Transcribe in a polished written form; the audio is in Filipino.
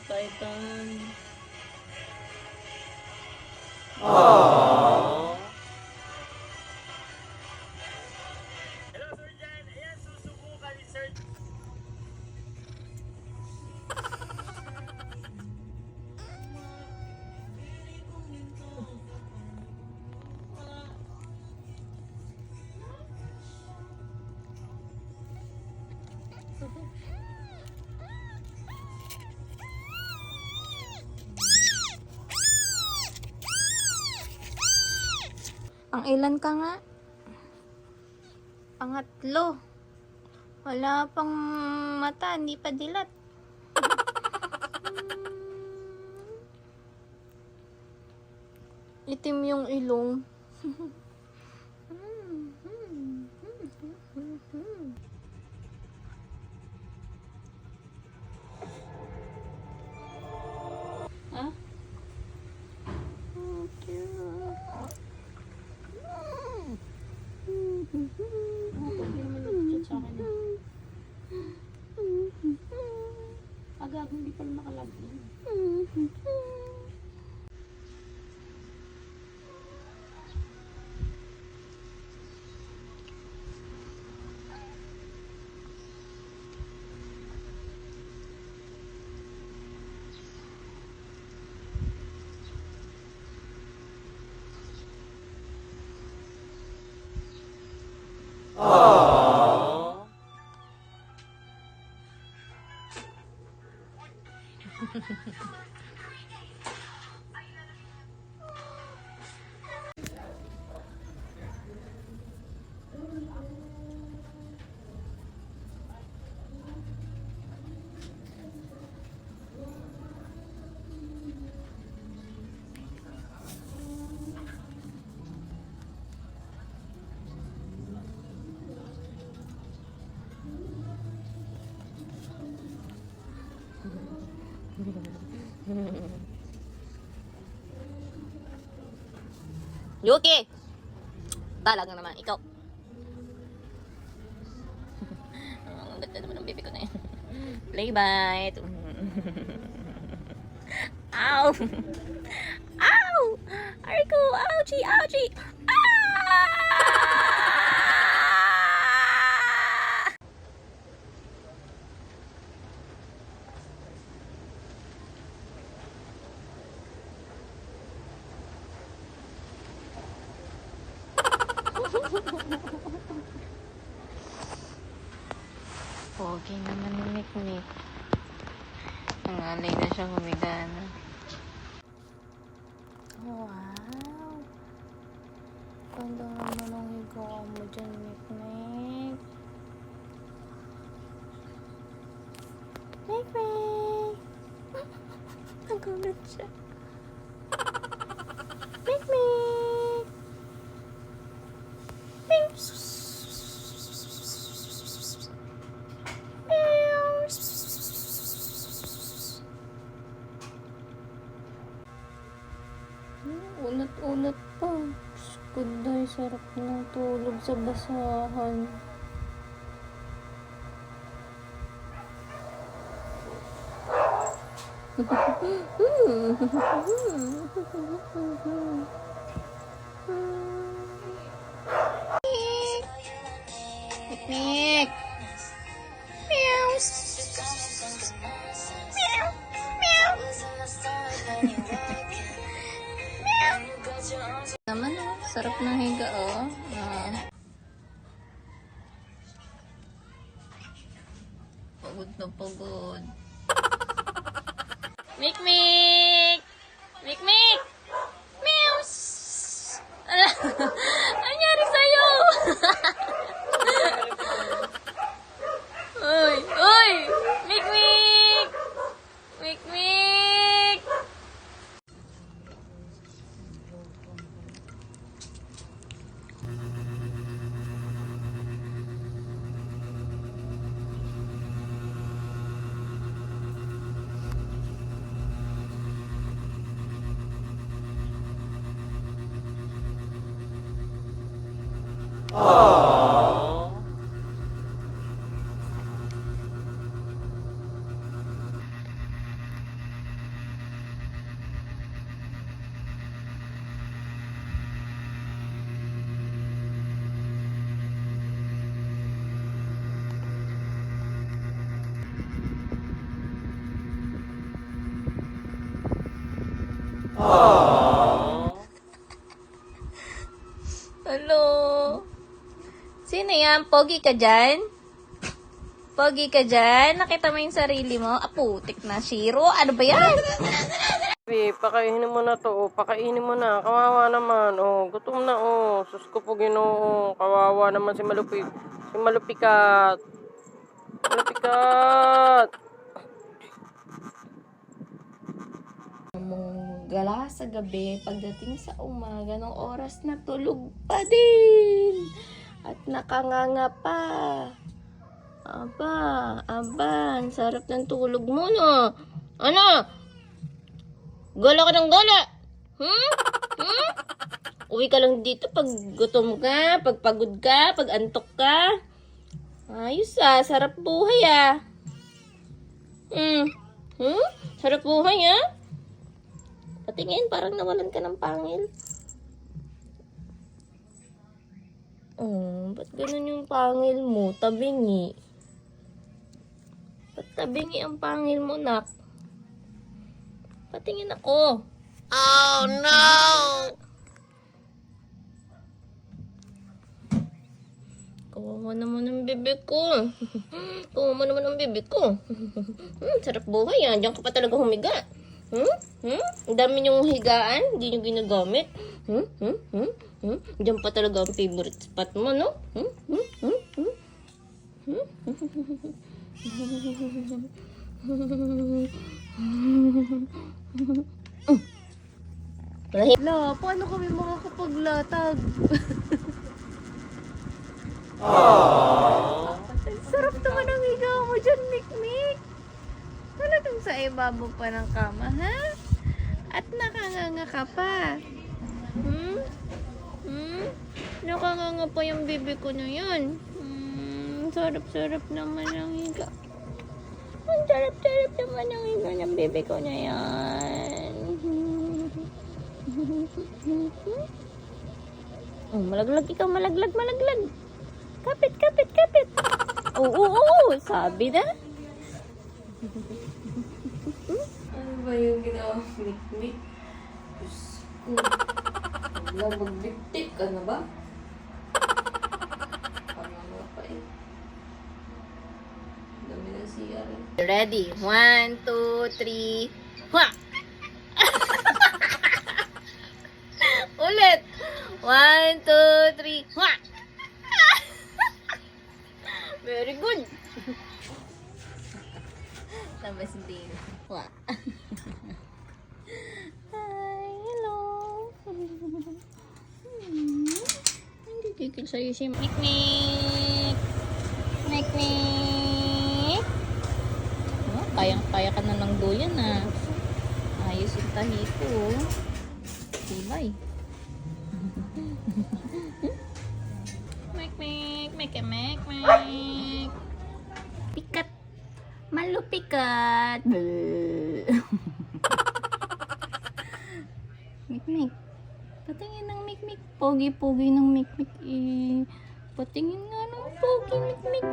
Titan. Hello, Sir Jan. Ayan, susubukan ni Sir. Ang ilan ka nga? Pangatlo. Wala pang mata, hindi pa dilat. Itim yung ilong. Ha? Oh, cute. Hindi naman nag-chat sa akin. Agad, hindi pala nakalagin. Yuki! Talaga naman, ikaw. Ang ganda naman ng baby ko na yun. Play bite. Ow! Ow! Ariko! Ouchie! Ouchie! Ah! Pogi naman ni Mikmik. Nangalay na siya humigana. Wow. Ganda naman ang higa mo dyan, Mikmik. Mikmik! Nagulat siya. Mikmik! Pink! Unat-unat pa. Kuday, sarap ng tulog sa basahan. Mikmik! Meow! Meow! Meow! Naman oh, sarap ng higa oh. Pagod na pagod. Mikmik! Mikmik! Meow! Ala, anyari sa'yo? Uy! Uy! Mikmik! Mikmik! Hello? Sino yan? Pogi ka dyan? Pogi ka dyan? Nakita mo yung sarili mo? Putik na, Shiro. Ano ba yan? Babe, pakainin mo na to. Oh. Pakainin mo na. Kawawa naman. Oh, gutom na. Oh, sus ko po Ginoo. Kawawa naman si Malupi. Si Malupikat. Malupikat. Mong gala sa gabi, pagdating sa umaga, ng oras na tulog pa din. At nakanganga pa. Aba, ang sarap ng tulog mo, no? Ano? Gala ka ng gala? Uwi ka lang dito pag gutom ka, pag pagod ka, pag antok ka. Ayos sarap buhay Sarap buhay Patingin, parang nawalan ka ng pangil. Ba't ganun yung pangil mo? Tabingi. Ba't tabingi ang pangil mo, nak? Patingin ako. Oh, no! Kawawa naman ang bibig ko. Kawawa naman ang bibig ko. Sarap buhay Diyan ka pa talaga humiga. Ang dami niyong higaan, hindi niyo ginagamit. Diyan pa talaga ang favorite spot mo, no? La, paano kami makakapaglatag? Ang sarap naman ang higa mo dyan, Mikmik. Talagang sa ibabaw pa ng kama, ha? At nakanganga ka pa. Nakanganga pa yung bibi ko na yun. Sarap-sarap naman ang higa. Ang sarap-sarap naman ang higa ng bibi ko na yan. Malaglag ikaw, malaglag. Kapit. Oo, sabi na. Ano ba yung ginawa, Mikmik? Diyos ko. Wala, magbiptik ka na ba? Panganga pa Dami na CR. Ready? 1, 2, 3. Hwa! Ulit! 1, 2, 3. Hwa! Very good! Labas din. Hwa! Hi! Hello! Hindi tigil sa'yo si Mikmik! Mikmik! Kayang-kaya ka na ng duyan Ayos yung tahi ko. Tibay. Mek. Pikat. Malupikat. Mikmik. Patingin ng Mikmik. Pogi-pogi ng Mikmik. Patingin nga ng pogi, Mikmik.